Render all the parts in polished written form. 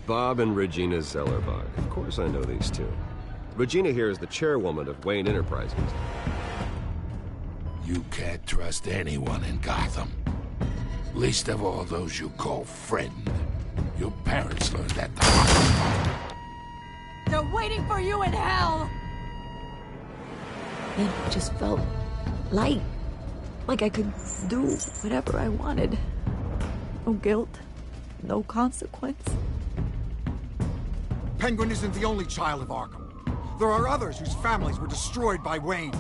Bob and Regina Zellerbach. Of course I know these two. Regina here is the chairwoman of Wayne Enterprises. You can't trust anyone in Gotham. Least of all those you call friend. Your parents learned that the hard way. They're waiting for you in hell! It just felt light. Like I could do whatever I wanted. No guilt. No consequence. Penguin isn't the only child of Arkham. There are others whose families were destroyed by Wayne.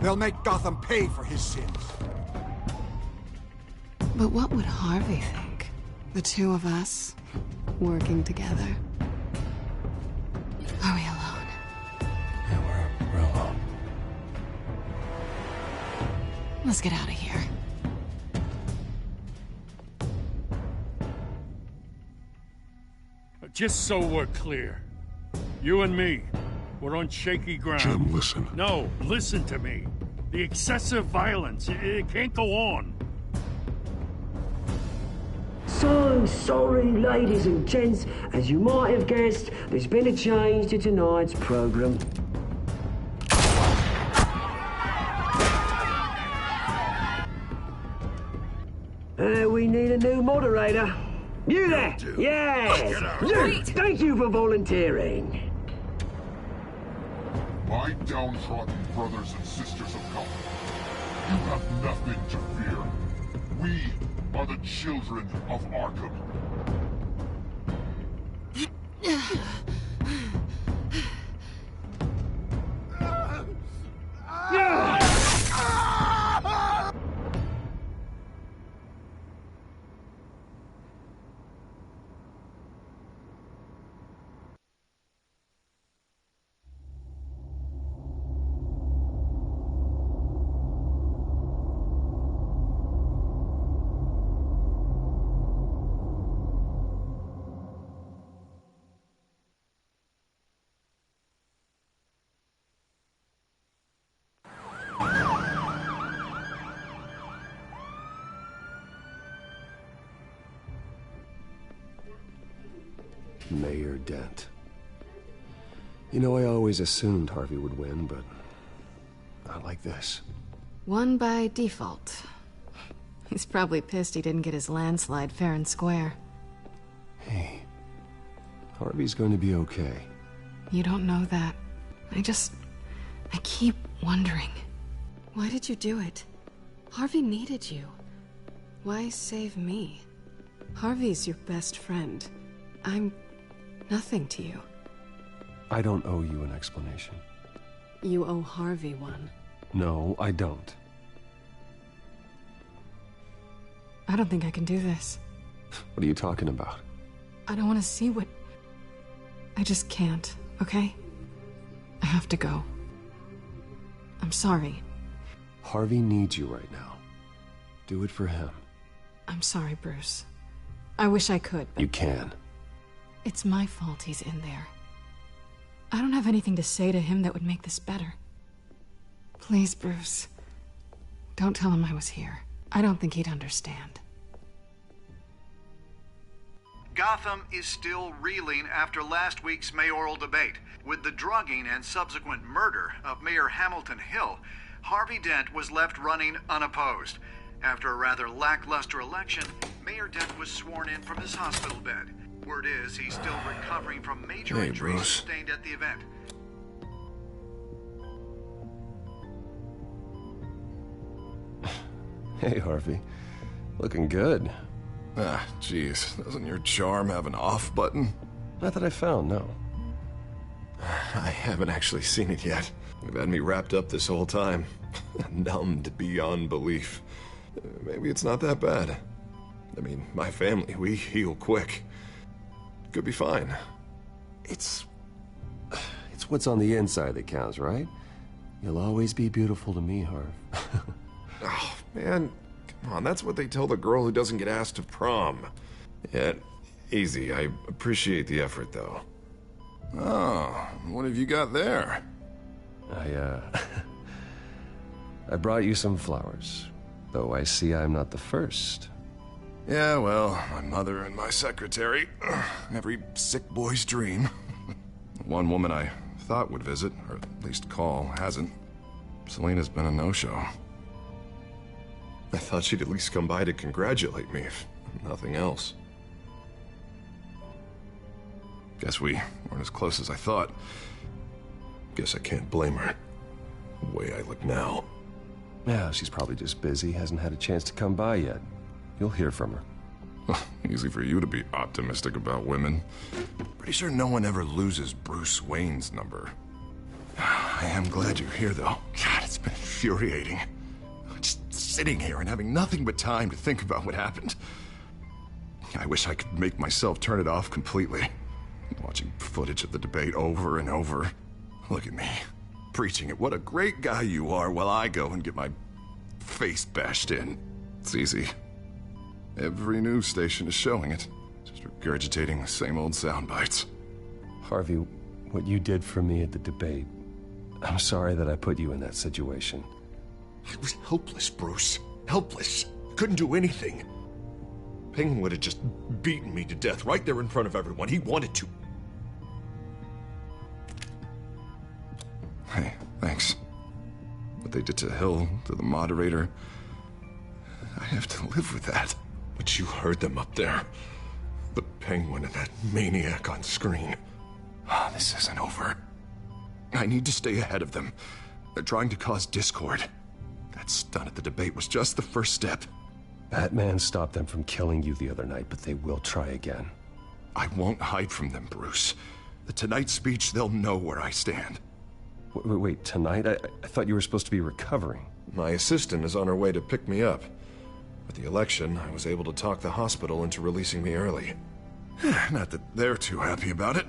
They'll make Gotham pay for his sins. But what would Harvey think? The two of us, working together. Are we alone? Yeah, we're alone. Let's get out of here. Just so we're clear, you and me, we're on shaky ground. Jim, listen. No, listen to me. The excessive violence, it can't go on. So sorry, ladies and gents. As you might have guessed, there's been a change to tonight's program. We need a new moderator. You there? Yes! Luke, thank you for volunteering. My downtrodden brothers and sisters of Gotham, you have nothing to fear. We are the children of Arkham. Mayor Dent. You know, I always assumed Harvey would win, but not like this. Won by default. He's probably pissed he didn't get his landslide fair and square. Hey, Harvey's going to be okay. You don't know that. I keep wondering. Why did you do it? Harvey needed you. Why save me? Harvey's your best friend. I'm nothing to you. I don't owe you an explanation. You owe Harvey one. No, I don't. I don't think I can do this. What are you talking about? I don't want to see what... I just can't, okay? I have to go. I'm sorry. Harvey needs you right now. Do it for him. I'm sorry, Bruce. I wish I could, but... You can. It's my fault he's in there. I don't have anything to say to him that would make this better. Please, Bruce. Don't tell him I was here. I don't think he'd understand. Gotham is still reeling after last week's mayoral debate. With the drugging and subsequent murder of Mayor Hamilton Hill, Harvey Dent was left running unopposed. After a rather lackluster election, Mayor Dent was sworn in from his hospital bed. Word is he's still recovering from major injuries sustained at the event. Hey, Harvey. Looking good. Ah, jeez. Doesn't your charm have an off button? Not that I found, no. I haven't actually seen it yet. You've had me wrapped up this whole time. Numbed beyond belief. Maybe it's not that bad. I mean, my family, we heal quick. Could be fine. It's what's on the inside that counts, right? You'll always be beautiful to me, Harv. Oh, man. Come on, that's what they tell the girl who doesn't get asked to prom. Yeah, easy. I appreciate the effort, though. Oh, what have you got there? I brought you some flowers. Though I see I'm not the first. Yeah, well, my mother and my secretary. Every sick boy's dream. One woman I thought would visit, or at least call, hasn't. Selena's been a no-show. I thought she'd at least come by to congratulate me, if nothing else. Guess we weren't as close as I thought. Guess I can't blame her. The way I look now. Yeah, she's probably just busy, hasn't had a chance to come by yet. You'll hear from her. Easy for you to be optimistic about women. Pretty sure no one ever loses Bruce Wayne's number. I am glad you're here, though. God, it's been infuriating. Just sitting here and having nothing but time to think about what happened. I wish I could make myself turn it off completely. Watching footage of the debate over and over. Look at me, preaching at what a great guy you are while I go and get my face bashed in. It's easy. Every news station is showing it. Just regurgitating the same old sound bites. Harvey, what you did for me at the debate, I'm sorry that I put you in that situation. I was helpless, Bruce. Helpless. Couldn't do anything. Penguin would have just beaten me to death right there in front of everyone. He wanted to. Hey, thanks. What they did to Hill, to the moderator, I have to live with that. But you heard them up there. The Penguin and that maniac on screen. This isn't over. I need to stay ahead of them. They're trying to cause discord. That stunt at the debate was just the first step. Batman stopped them from killing you the other night, but they will try again. I won't hide from them, Bruce. The Tonight speech, they'll know where I stand. Wait, tonight? I thought you were supposed to be recovering. My assistant is on her way to pick me up. With the election, I was able to talk the hospital into releasing me early. Not that they're too happy about it.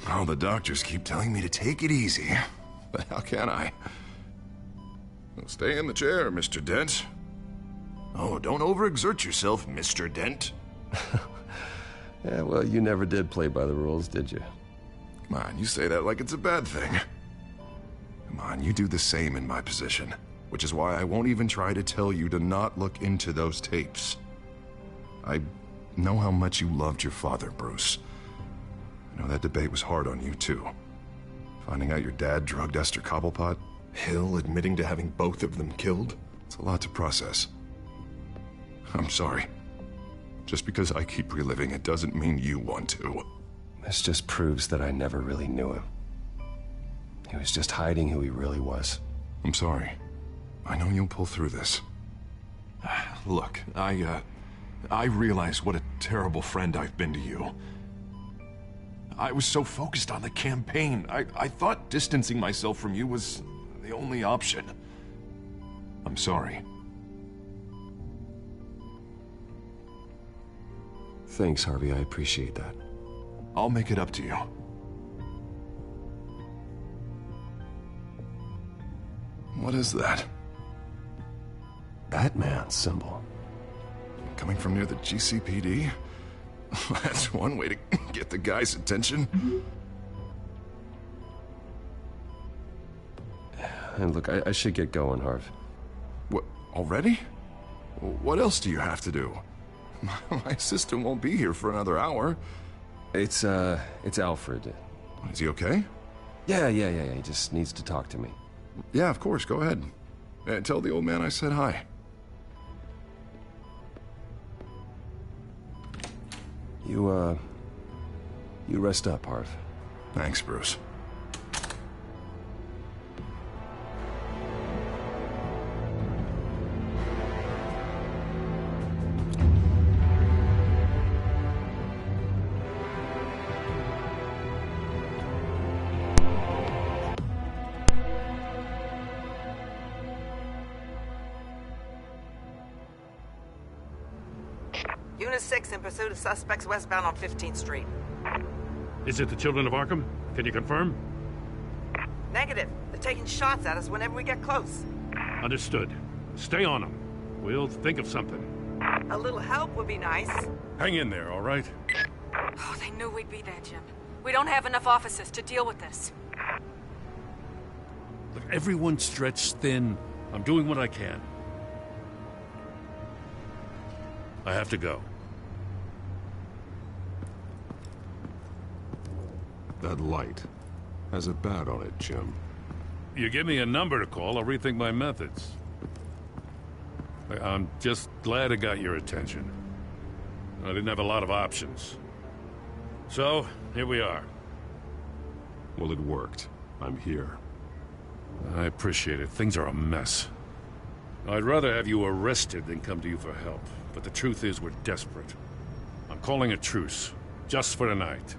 All the doctors keep telling me to take it easy. But how can I? Well, stay in the chair, Mr. Dent. Oh, don't overexert yourself, Mr. Dent. Yeah, well, you never did play by the rules, did you? Come on, you say that like it's a bad thing. Come on, you do the same in my position. Which is why I won't even try to tell you to not look into those tapes. I know how much you loved your father, Bruce. I know that debate was hard on you, too. Finding out your dad drugged Esther Cobblepot, Hill admitting to having both of them killed, it's a lot to process. I'm sorry. Just because I keep reliving it doesn't mean you want to. This just proves that I never really knew him. He was just hiding who he really was. I'm sorry. I know you'll pull through this. Look, I realize what a terrible friend I've been to you. I was so focused on the campaign. I thought distancing myself from you was the only option. I'm sorry. Thanks, Harvey. I appreciate that. I'll make it up to you. What is that? Batman symbol. Coming from near the GCPD? That's one way to get the guy's attention. And look, I should get going, Harv. What, already? What else do you have to do? My assistant won't be here for another hour. It's Alfred. Is he okay? Yeah. He just needs to talk to me. Yeah, of course. Go ahead. Tell the old man I said hi. You rest up, Harv. Thanks, Bruce. Unit 6 in pursuit of suspects westbound on 15th Street. Is it the Children of Arkham? Can you confirm? Negative. They're taking shots at us whenever we get close. Understood. Stay on them. We'll think of something. A little help would be nice. Hang in there, all right? Oh, they knew we'd be there, Jim. We don't have enough officers to deal with this. Look, everyone's stretched thin. I'm doing what I can. I have to go. That light has a bat on it, Jim. You give me a number to call, I'll rethink my methods. I'm just glad I got your attention. I didn't have a lot of options. So, here we are. Well, it worked. I'm here. I appreciate it. Things are a mess. I'd rather have you arrested than come to you for help. But the truth is, we're desperate. I'm calling a truce. Just for tonight.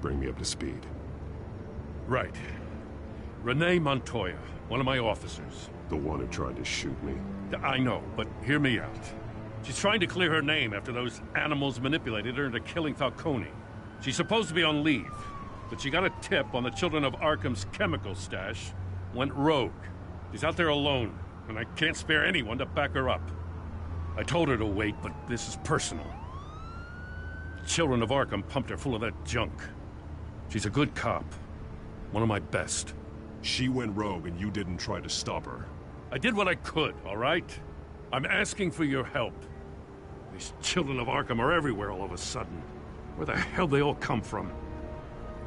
Bring me up to speed. Right. Renee Montoya, one of my officers. The one who tried to shoot me. I know, but hear me out. She's trying to clear her name after those animals manipulated her into killing Falcone. She's supposed to be on leave, but she got a tip on the Children of Arkham's chemical stash, went rogue. She's out there alone, and I can't spare anyone to back her up. I told her to wait, but this is personal. The Children of Arkham pumped her full of that junk. She's a good cop. One of my best. She went rogue and you didn't try to stop her. I did what I could, all right? I'm asking for your help. These Children of Arkham are everywhere all of a sudden. Where the hell they all come from?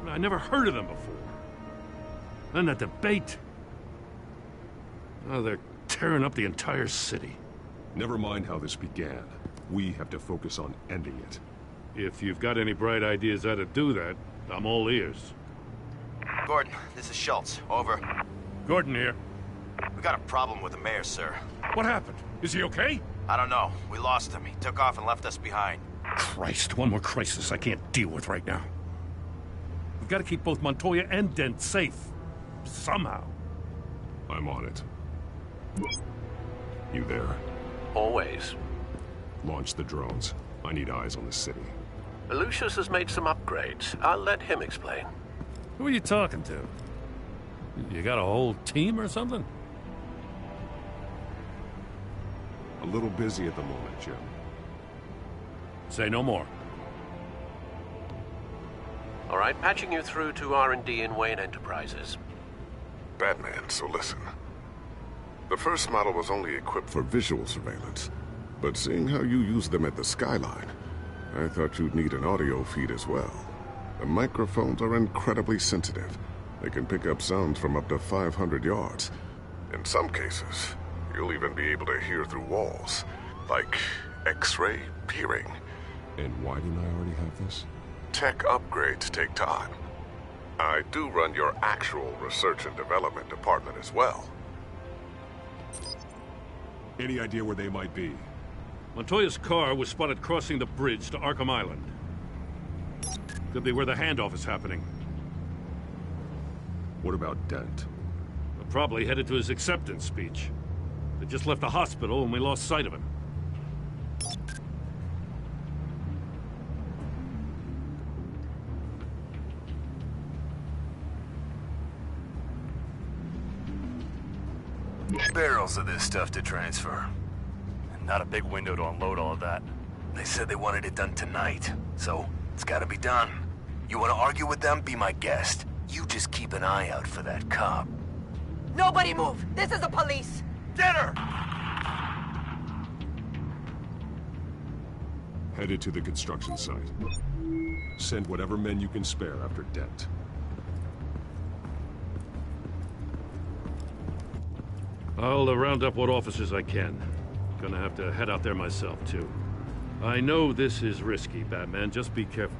I never heard of them before. Then that debate. Oh, they're tearing up the entire city. Never mind how this began. We have to focus on ending it. If you've got any bright ideas how to do that, I'm all ears. Gordon, this is Schultz. Over. Gordon here. We got a problem with the mayor, sir. What happened? Is he okay? I don't know. We lost him. He took off and left us behind. Christ, one more crisis I can't deal with right now. We've got to keep both Montoya and Dent safe. Somehow. I'm on it. You there? Always. Launch the drones. I need eyes on the city. Lucius has made some upgrades. I'll let him explain. Who are you talking to? You got a whole team or something? A little busy at the moment, Jim. Say no more. All right, patching you through to R&D in Wayne Enterprises. Batman, so listen. The first model was only equipped for visual surveillance, but seeing how you use them at the Skyline, I thought you'd need an audio feed as well. The microphones are incredibly sensitive. They can pick up sounds from up to 500 yards. In some cases, you'll even be able to hear through walls, like X-ray peering. And why didn't I already have this? Tech upgrades take time. I do run your actual research and development department as well. Any idea where they might be? Montoya's car was spotted crossing the bridge to Arkham Island. Could be where the handoff is happening. What about Dent? Probably headed to his acceptance speech. They just left the hospital and we lost sight of him. Barrels of this stuff to transfer. And not a big window to unload all of that. They said they wanted it done tonight, so it's gotta be done. You wanna argue with them? Be my guest. You just keep an eye out for that cop. Nobody move! This is the police! Get her! Headed to the construction site. Send whatever men you can spare after Dent. I'll round up what officers I can. Gonna have to head out there myself, too. I know this is risky, Batman. Just be careful.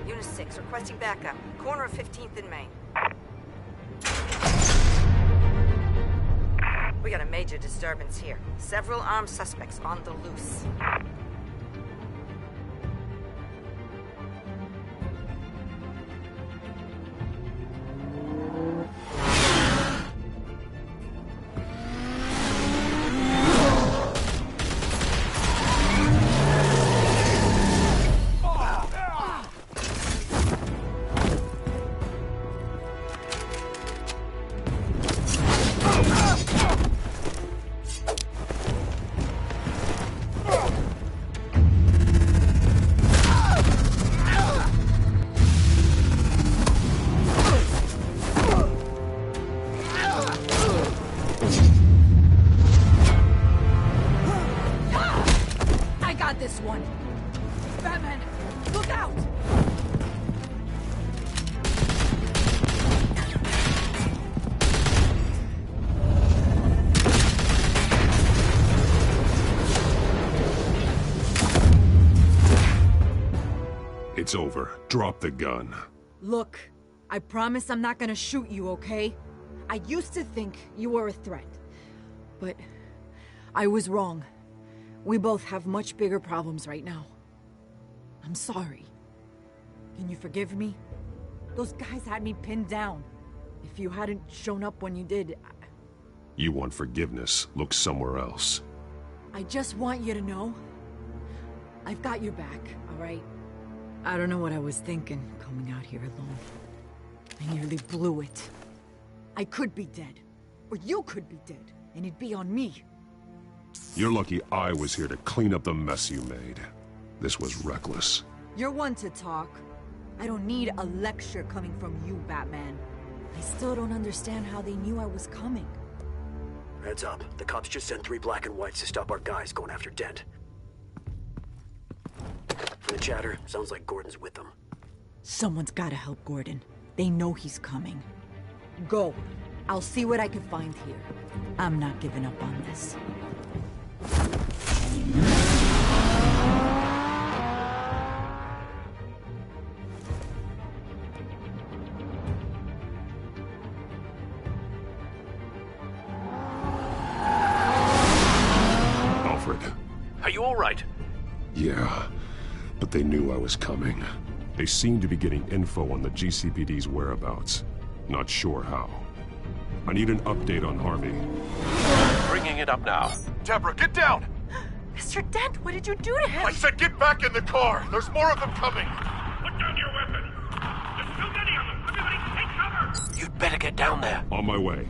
Unit 6, requesting backup. Corner of 15th and Main. We got a major disturbance here. Several armed suspects on the loose. Batman! Look out! It's over. Drop the gun. Look, I promise I'm not gonna shoot you, okay? I used to think you were a threat, but I was wrong. We both have much bigger problems right now. I'm sorry. Can you forgive me? Those guys had me pinned down. If you hadn't shown up when you did, You want forgiveness, look somewhere else. I just want you to know, I've got your back, alright? I don't know what I was thinking, coming out here alone. I nearly blew it. I could be dead. Or you could be dead, and it'd be on me. You're lucky I was here to clean up the mess you made. This was reckless. You're one to talk. I don't need a lecture coming from you, Batman. I still don't understand how they knew I was coming. Heads up. The cops just sent 3 black and whites to stop our guys going after Dent. From the chatter, sounds like Gordon's with them. Someone's gotta help Gordon. They know he's coming. Go. I'll see what I can find here. I'm not giving up on this. Alfred. Are you all right? Yeah, but they knew I was coming. They seem to be getting info on the GCPD's whereabouts. Not sure how. I need an update on Harvey. Bringing it up now. Deborah, get down! Mr. Dent, what did you do to him? I said get back in the car! There's more of them coming! Put down your weapon! There's too many of them! Everybody take cover! You'd better get down there. On my way.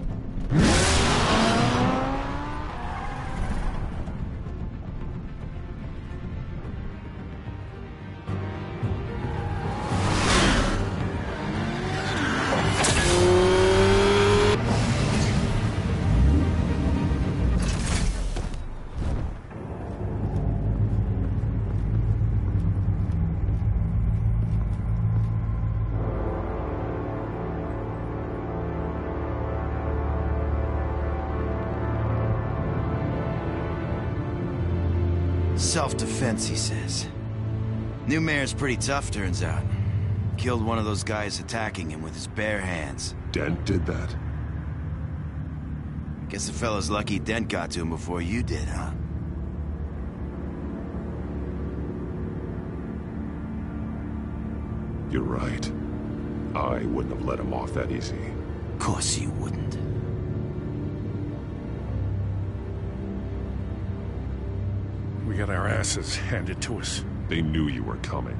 Self-defense, he says. New mayor's pretty tough, turns out. Killed one of those guys attacking him with his bare hands. Dent did that? Guess the fella's lucky Dent got to him before you did, huh? You're right. I wouldn't have let him off that easy. Of course you wouldn't. We got our asses handed to us. They knew you were coming.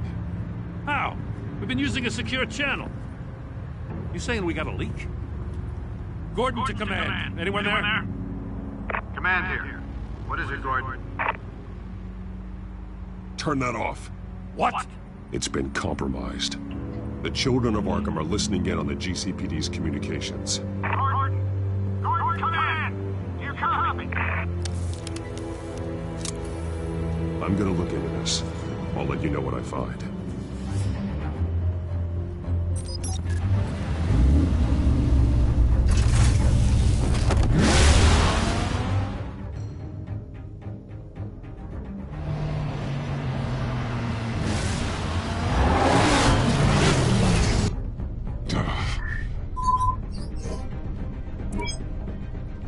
How? We've been using a secure channel. You saying we got a leak? Gordon to command. Anyone there? Command here. What is it, Gordon? Turn that off. What? It's been compromised. The children of Arkham are listening in on the GCPD's communications. Gordon, command! You copy? I'm gonna look into this. I'll let you know what I find.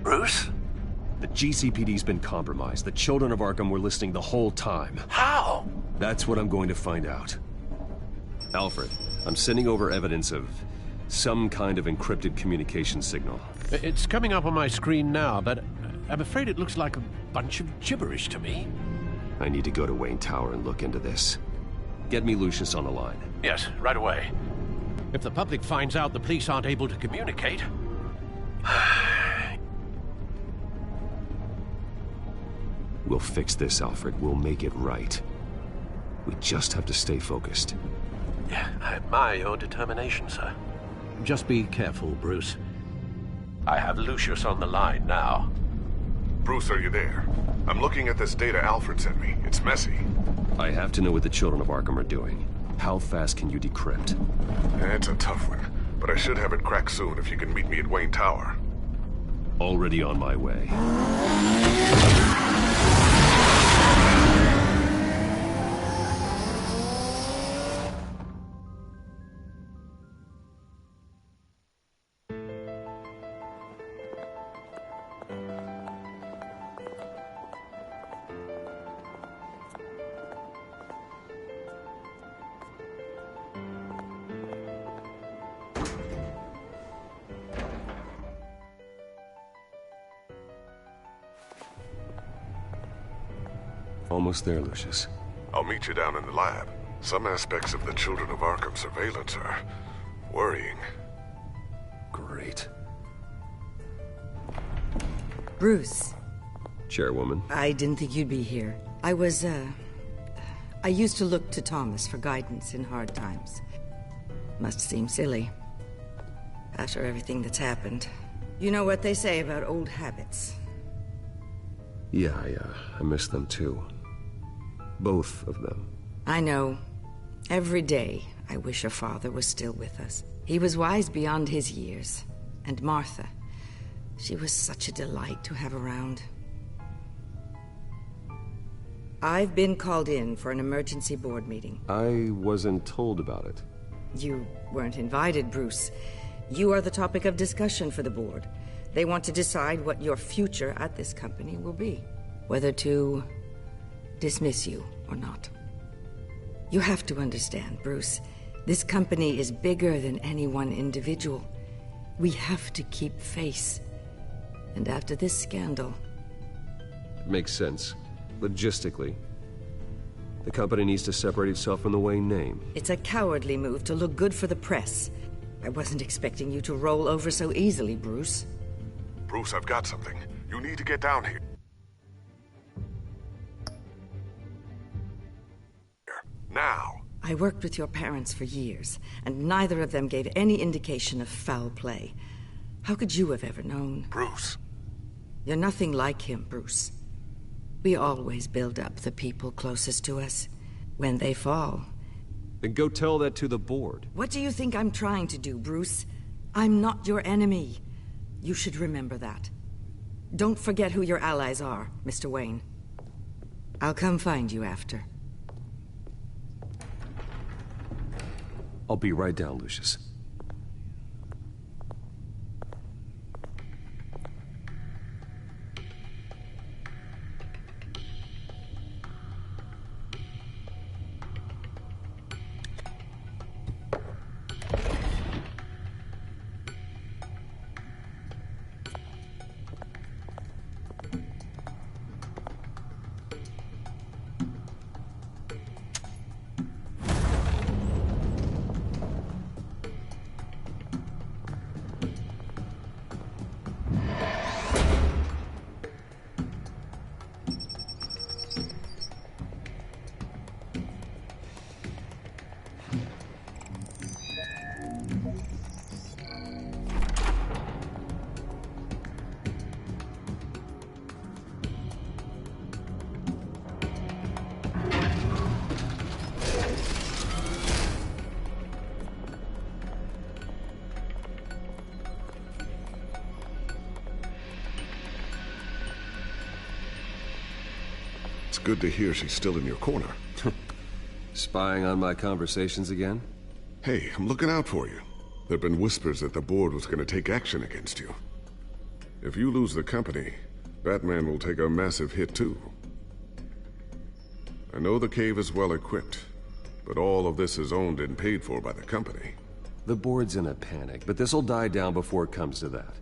Bruce? The GCPD's been compromised. The children of Arkham were listening the whole time. How? That's what I'm going to find out. Alfred, I'm sending over evidence of some kind of encrypted communication signal. It's coming up on my screen now, but I'm afraid it looks like a bunch of gibberish to me. I need to go to Wayne Tower and look into this. Get me Lucius on the line. Yes, right away. If the public finds out the police aren't able to communicate... We'll fix this, Alfred. We'll make it right. We just have to stay focused. Yeah, I admire your determination, sir. Just be careful, Bruce. I have Lucius on the line now. Bruce, are you there? I'm looking at this data Alfred sent me. It's messy. I have to know what the Children of Arkham are doing. How fast can you decrypt? It's a tough one, but I should have it cracked soon if you can meet me at Wayne Tower. Already on my way. Almost there, Lucius. I'll meet you down in the lab. Some aspects of the Children of Arkham surveillance are worrying. Great. Bruce. Chairwoman. I didn't think you'd be here. I used to look to Thomas for guidance in hard times. Must seem silly. After everything that's happened. You know what they say about old habits. Yeah, I miss them too. Both of them. I know. Every day, I wish a father was still with us. He was wise beyond his years. And Martha, she was such a delight to have around. I've been called in for an emergency board meeting. I wasn't told about it. You weren't invited, Bruce. You are the topic of discussion for the board. They want to decide what your future at this company will be. Whether to dismiss you or not. You have to understand, Bruce. This company is bigger than any one individual. We have to keep face. And after this scandal... It makes sense. Logistically. The company needs to separate itself from the Wayne name. It's a cowardly move to look good for the press. I wasn't expecting you to roll over so easily, Bruce. Bruce, I've got something. You need to get down here. Now. I worked with your parents for years, and neither of them gave any indication of foul play. How could you have ever known? Bruce. You're nothing like him, Bruce. We always build up the people closest to us. When they fall... Then go tell that to the board. What do you think I'm trying to do, Bruce? I'm not your enemy. You should remember that. Don't forget who your allies are, Mr. Wayne. I'll come find you after. I'll be right down, Lucius. It's good to hear she's still in your corner. Spying on my conversations again? Hey, I'm looking out for you. There've been whispers that the board was gonna take action against you. If you lose the company, Batman will take a massive hit too. I know the cave is well equipped, but all of this is owned and paid for by the company. The board's in a panic, but this'll die down before it comes to that.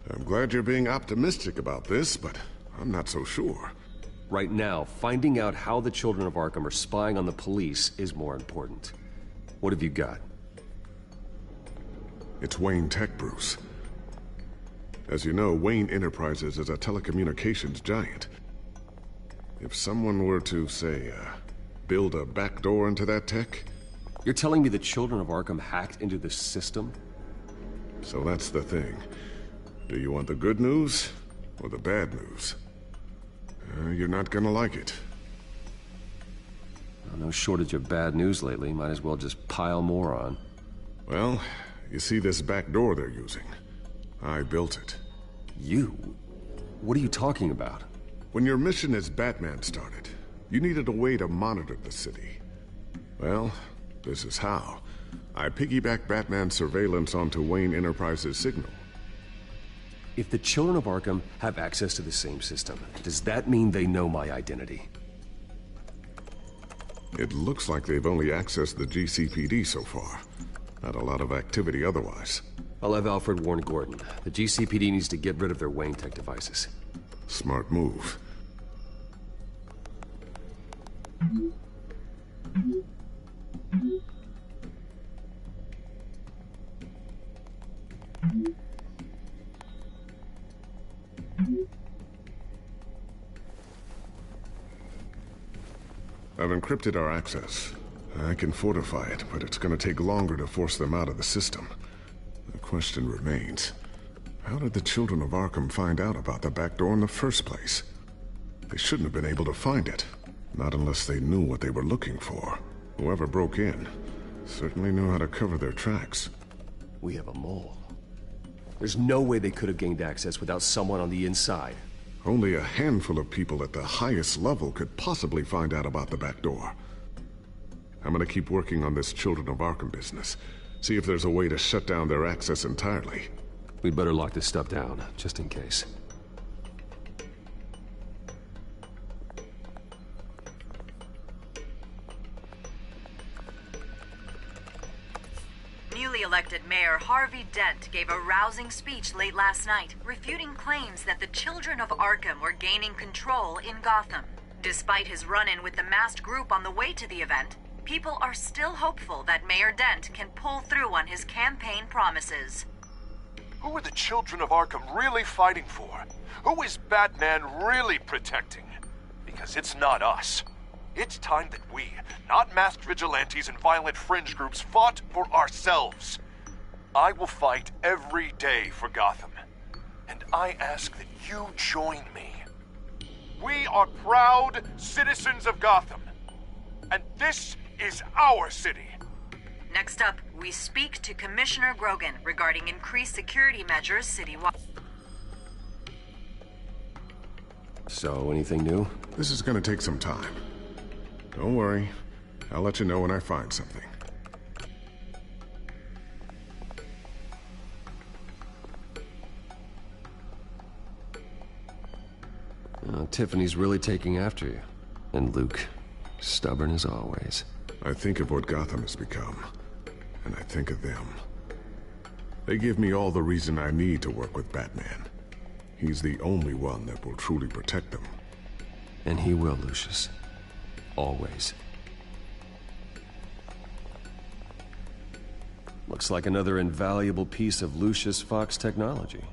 I'm glad you're being optimistic about this, but I'm not so sure. Right now, finding out how the Children of Arkham are spying on the police is more important. What have you got? It's Wayne Tech, Bruce. As you know, Wayne Enterprises is a telecommunications giant. If someone were to, say, build a backdoor into that tech... You're telling me the Children of Arkham hacked into the system? So that's the thing. Do you want the good news or the bad news? You're not gonna like it. No shortage of bad news lately. Might as well just pile more on. Well, you see this back door they're using? I built it. You? What are you talking about? When your mission as Batman started, you needed a way to monitor the city. Well, this is how. I piggybacked Batman's surveillance onto Wayne Enterprises' signal. If the children of Arkham have access to the same system, does that mean they know my identity? It looks like they've only accessed the GCPD so far. Not a lot of activity otherwise. I'll have Alfred warn Gordon. The GCPD needs to get rid of their Wayne Tech devices. Smart move. I've encrypted our access. I can fortify it, but it's gonna take longer to force them out of the system. The question remains, how did the children of Arkham find out about the back door in the first place? They shouldn't have been able to find it. Not unless they knew what they were looking for. Whoever broke in certainly knew how to cover their tracks. We have a mole. There's no way they could have gained access without someone on the inside. Only a handful of people at the highest level could possibly find out about the back door. I'm gonna keep working on this Children of Arkham business. See if there's a way to shut down their access entirely. We'd better lock this stuff down, just in case. Newly elected Mayor Harvey Dent gave a rousing speech late last night, refuting claims that the children of Arkham were gaining control in Gotham. Despite his run-in with the masked group on the way to the event, people are still hopeful that Mayor Dent can pull through on his campaign promises. Who are the children of Arkham really fighting for? Who is Batman really protecting? Because it's not us. It's time that we, not masked vigilantes and violent fringe groups, fought for ourselves. I will fight every day for Gotham. And I ask that you join me. We are proud citizens of Gotham. And this is our city. Next up, we speak to Commissioner Grogan regarding increased security measures citywide. So, anything new? This is gonna take some time. Don't worry. I'll let you know when I find something. Tiffany's really taking after you. And Luke, stubborn as always. I think of what Gotham has become, and I think of them. They give me all the reason I need to work with Batman. He's the only one that will truly protect them. And he will, Lucius. Always. Looks like another invaluable piece of Lucius Fox technology.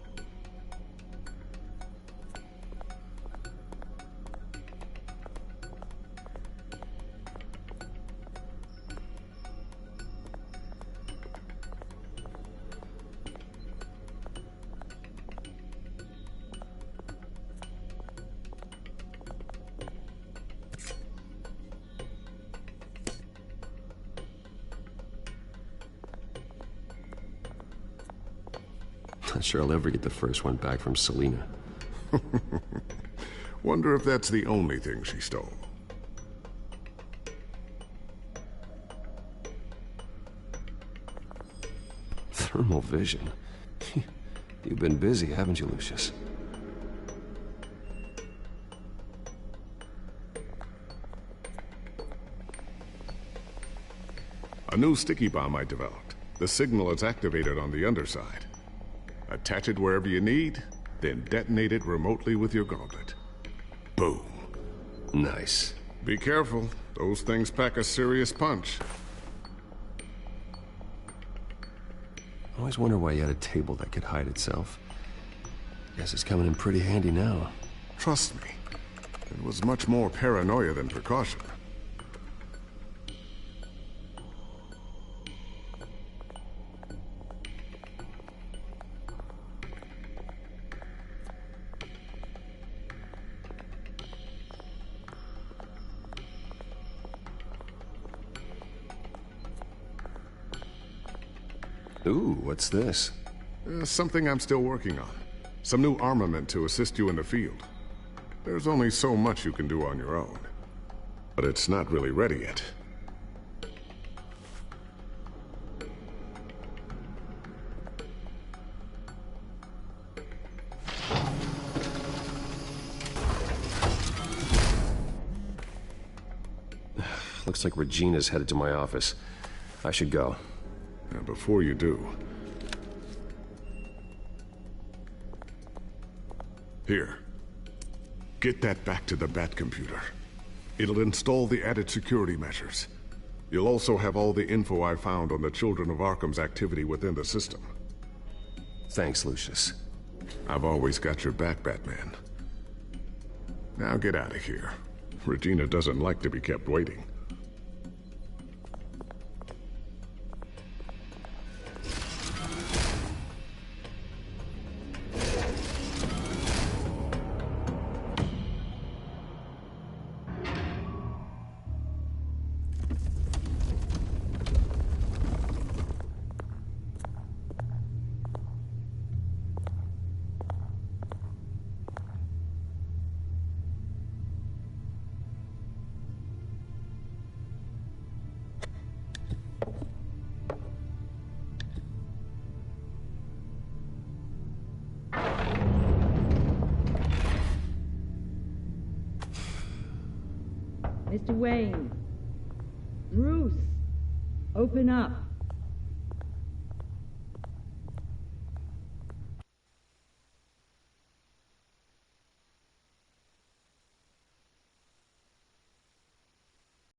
Not sure I'll ever get the first one back from Selina. Wonder if that's the only thing she stole. Thermal vision. You've been busy, haven't you, Lucius? A new sticky bomb I developed. The signal is activated on the underside. Attach it wherever you need, then detonate it remotely with your gauntlet. Boom. Nice. Be careful. Those things pack a serious punch. I always wonder why you had a table that could hide itself. Guess it's coming in pretty handy now. Trust me. It was much more paranoia than precaution. Ooh, what's this? Something I'm still working on. Some new armament to assist you in the field. There's only so much you can do on your own. But it's not really ready yet. Looks like Regina's headed to my office. I should go. And before you do... Here. Get that back to the Bat computer. It'll install the added security measures. You'll also have all the info I found on the Children of Arkham's activity within the system. Thanks, Lucius. I've always got your back, Batman. Now get out of here. Regina doesn't like to be kept waiting. Mr. Wayne. Bruce, open up.